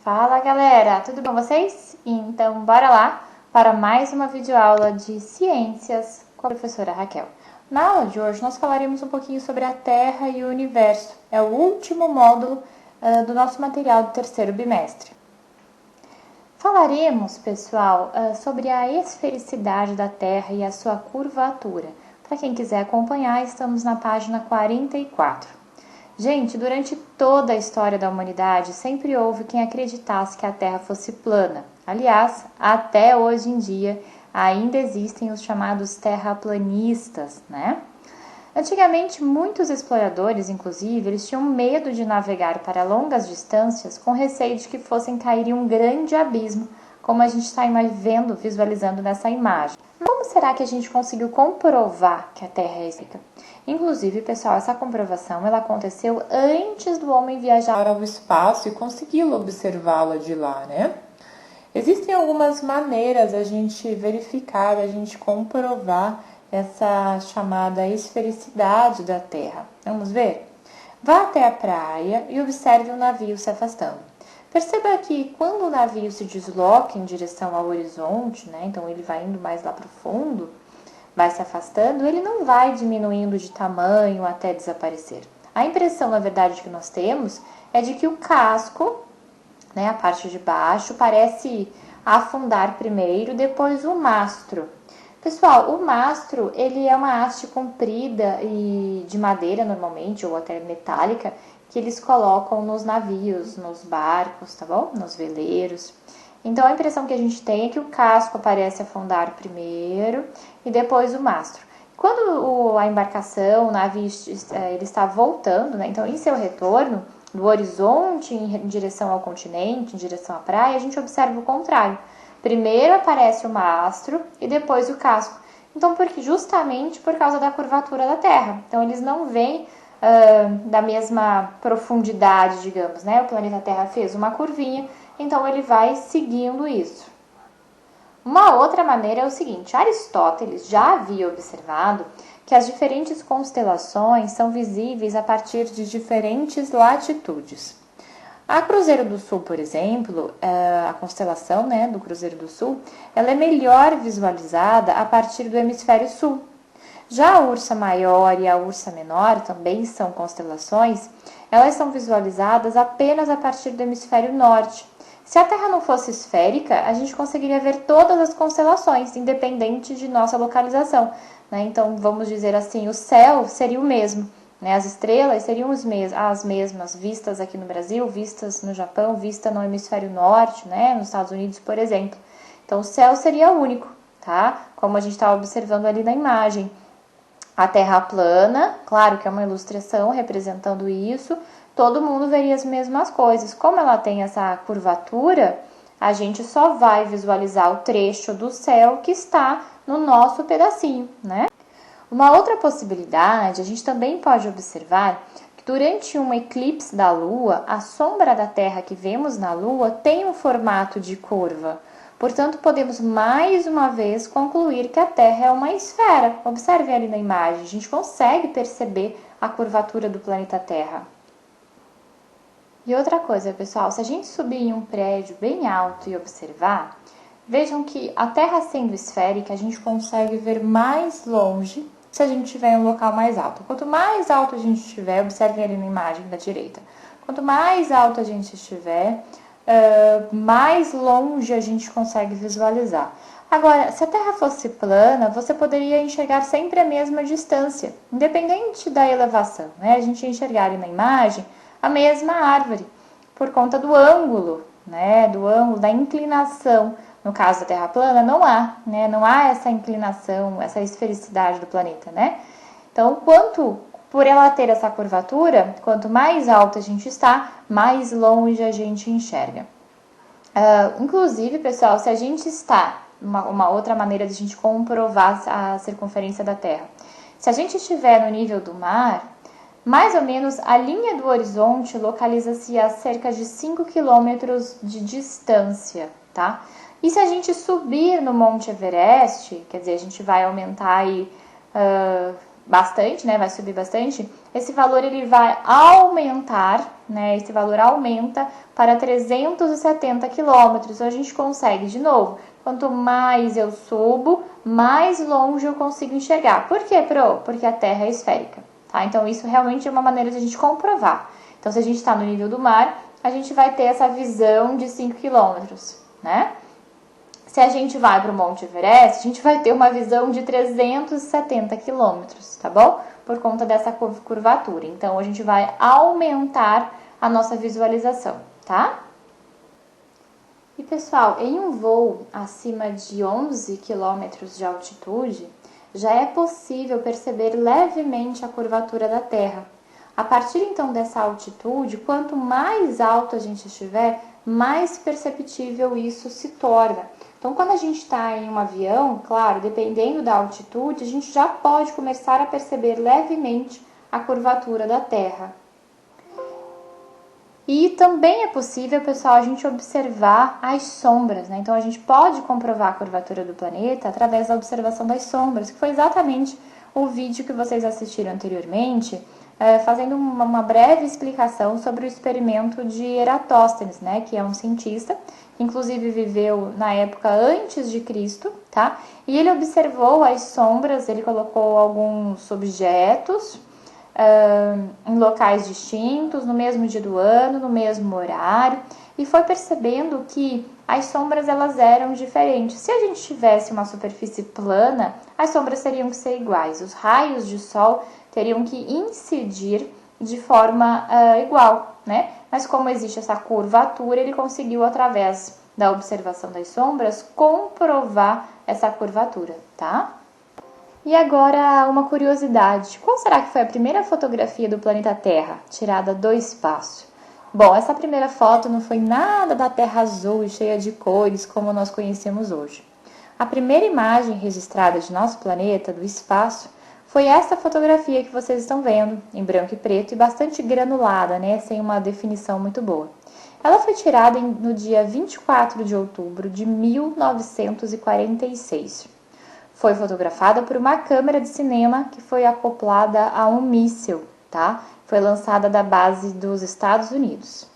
Fala galera, tudo bom com vocês? Então bora lá para mais uma videoaula de ciências com a professora Raquel. Na aula de hoje nós falaremos um pouquinho sobre a Terra e o Universo. É o último módulo do nosso material do terceiro bimestre. Falaremos, pessoal, sobre a esfericidade da Terra e a sua curvatura. Para quem quiser acompanhar, estamos na página 44. Gente, durante toda a história da humanidade, sempre houve quem acreditasse que a Terra fosse plana. Aliás, até hoje em dia, ainda existem os chamados terraplanistas, né? Antigamente, muitos exploradores, inclusive, eles tinham medo de navegar para longas distâncias com receio de que fossem cair em um grande abismo, como a gente está visualizando nessa imagem. Como será que a gente conseguiu comprovar que a Terra é esférica? Inclusive, pessoal, essa comprovação ela aconteceu antes do homem viajar para o espaço e consegui-lo observá-la de lá, né? Existem algumas maneiras a gente verificar, a gente comprovar essa chamada esfericidade da Terra. Vamos ver? Vá até a praia e observe o navio se afastando. Perceba que quando o navio se desloca em direção ao horizonte, né, então ele vai indo mais lá para o fundo, vai se afastando, ele não vai diminuindo de tamanho até desaparecer. A impressão, na verdade, que nós temos é de que o casco, né, a parte de baixo, parece afundar primeiro, depois o mastro. Pessoal, o mastro, ele é uma haste comprida e de madeira normalmente, ou até metálica, que eles colocam nos navios, nos barcos, tá bom? Nos veleiros. Então, a impressão que a gente tem é que o casco parece afundar primeiro e depois o mastro. Quando a embarcação, o navio, ele está voltando, né? Então, em seu retorno, do horizonte em direção ao continente, em direção à praia, a gente observa o contrário. Primeiro aparece o mastro e depois o casco. Então, justamente por causa da curvatura da Terra. Então, eles não vêm da mesma profundidade, digamos, né? O planeta Terra fez uma curvinha, então ele vai seguindo isso. Uma outra maneira é o seguinte: Aristóteles já havia observado que as diferentes constelações são visíveis a partir de diferentes latitudes. A Cruzeiro do Sul, por exemplo, a constelação, né, do Cruzeiro do Sul, ela é melhor visualizada a partir do hemisfério sul. Já a Ursa Maior e a Ursa Menor também são constelações, elas são visualizadas apenas a partir do hemisfério norte. Se a Terra não fosse esférica, a gente conseguiria ver todas as constelações, independente de nossa localização, né? Então, vamos dizer assim, o céu seria o mesmo, né? As estrelas seriam as mesmas, vistas aqui no Brasil, vistas no Japão, vistas no hemisfério norte, né? Nos Estados Unidos, por exemplo. Então, o céu seria único, tá? Como a gente está observando ali na imagem. A Terra plana, claro que é uma ilustração representando isso, todo mundo veria as mesmas coisas. Como ela tem essa curvatura, a gente só vai visualizar o trecho do céu que está no nosso pedacinho, né? Uma outra possibilidade, a gente também pode observar que durante um eclipse da Lua, a sombra da Terra que vemos na Lua tem um formato de curva. Portanto, podemos mais uma vez concluir que a Terra é uma esfera. Observe ali na imagem, a gente consegue perceber a curvatura do planeta Terra. E outra coisa, pessoal, se a gente subir em um prédio bem alto e observar, vejam que a Terra sendo esférica, a gente consegue ver mais longe se a gente estiver em um local mais alto. Quanto mais alto a gente estiver, observem ali na imagem da direita, quanto mais alto a gente estiver, mais longe a gente consegue visualizar. Agora, se a Terra fosse plana, você poderia enxergar sempre a mesma distância, independente da elevação, né? A gente ia enxergar ali na imagem a mesma árvore, por conta do ângulo, né? Do ângulo, da inclinação. No caso da Terra plana, não há, né? Não há essa inclinação, essa esfericidade do planeta, né? Então, por ela ter essa curvatura, quanto mais alta a gente está, mais longe a gente enxerga. Inclusive, pessoal, se a gente está, uma outra maneira de a gente comprovar a circunferência da Terra, se a gente estiver no nível do mar, mais ou menos a linha do horizonte localiza-se a cerca de 5 quilômetros de distância, tá? E se a gente subir no Monte Everest, quer dizer, a gente vai aumentar aí bastante, né, vai subir bastante, esse valor ele vai aumentar, né, esse valor aumenta para 370 quilômetros. Então, a gente consegue, de novo, quanto mais eu subo, mais longe eu consigo enxergar. Por quê, Pro? Porque a Terra é esférica, tá? Então, isso realmente é uma maneira de a gente comprovar. Então, se a gente está no nível do mar, a gente vai ter essa visão de 5 quilômetros, né? Se a gente vai para o Monte Everest, a gente vai ter uma visão de 370 quilômetros, tá bom? Por conta dessa curvatura. Então, a gente vai aumentar a nossa visualização, tá? E, pessoal, em um voo acima de 11 quilômetros de altitude, já é possível perceber levemente a curvatura da Terra. A partir, então, dessa altitude, quanto mais alto a gente estiver, mais perceptível isso se torna. Então, quando a gente está em um avião, claro, dependendo da altitude, a gente já pode começar a perceber levemente a curvatura da Terra. E também é possível, pessoal, a gente observar as sombras, né? Então, a gente pode comprovar a curvatura do planeta através da observação das sombras, que foi exatamente o vídeo que vocês assistiram anteriormente, fazendo uma breve explicação sobre o experimento de Eratóstenes, né? Que é um cientista, que inclusive viveu na época antes de Cristo, tá? E ele observou as sombras, ele colocou alguns objetos em locais distintos, no mesmo dia do ano, no mesmo horário, e foi percebendo que as sombras elas eram diferentes. Se a gente tivesse uma superfície plana, as sombras teriam que ser iguais, os raios de sol teriam que incidir de forma igual, né? Mas como existe essa curvatura, ele conseguiu, através da observação das sombras, comprovar essa curvatura, tá? E agora uma curiosidade, qual será que foi a primeira fotografia do planeta Terra, tirada do espaço? Bom, essa primeira foto não foi nada da Terra azul e cheia de cores como nós conhecemos hoje. A primeira imagem registrada de nosso planeta, do espaço, foi essa fotografia que vocês estão vendo, em branco e preto e bastante granulada, né, sem uma definição muito boa. Ela foi tirada no dia 24 de outubro de 1946. Foi fotografada por uma câmera de cinema que foi acoplada a um míssil, tá? Foi lançada da base dos Estados Unidos.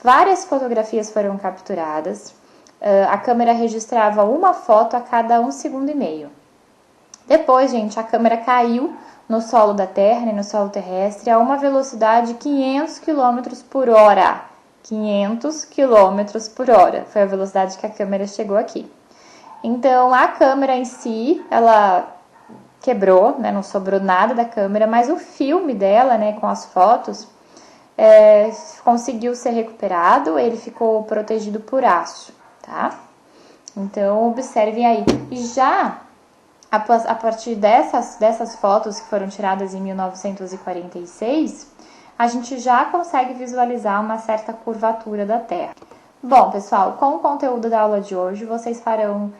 Várias fotografias foram capturadas. A câmera registrava uma foto a cada 1,5 segundos. Depois, gente, a câmera caiu no solo da Terra, no solo terrestre, a uma velocidade de 500 km por hora. 500 km por hora foi a velocidade que a câmera chegou aqui. Então, a câmera em si, ela quebrou, né? Não sobrou nada da câmera, mas o filme dela, né, com as fotos, conseguiu ser recuperado, ele ficou protegido por aço, tá? Então, observem aí. E já a partir dessas fotos que foram tiradas em 1946, a gente já consegue visualizar uma certa curvatura da Terra. Bom, pessoal, com o conteúdo da aula de hoje, vocês farão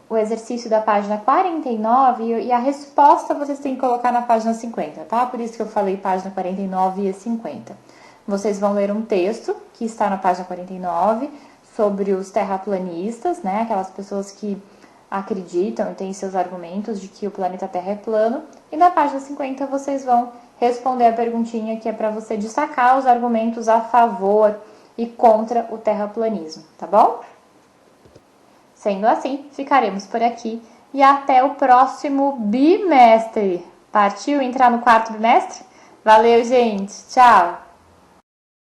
o exercício da página 49 e a resposta vocês têm que colocar na página 50, tá? Por isso que eu falei página 49 e 50. Vocês vão ler um texto que está na página 49 sobre os terraplanistas, né? Aquelas pessoas que acreditam e têm seus argumentos de que o planeta Terra é plano. E na página 50 vocês vão responder a perguntinha que é para você destacar os argumentos a favor e contra o terraplanismo, tá bom? Sendo assim, ficaremos por aqui e até o próximo bimestre. Partiu entrar no 4º bimestre? Valeu, gente! Tchau!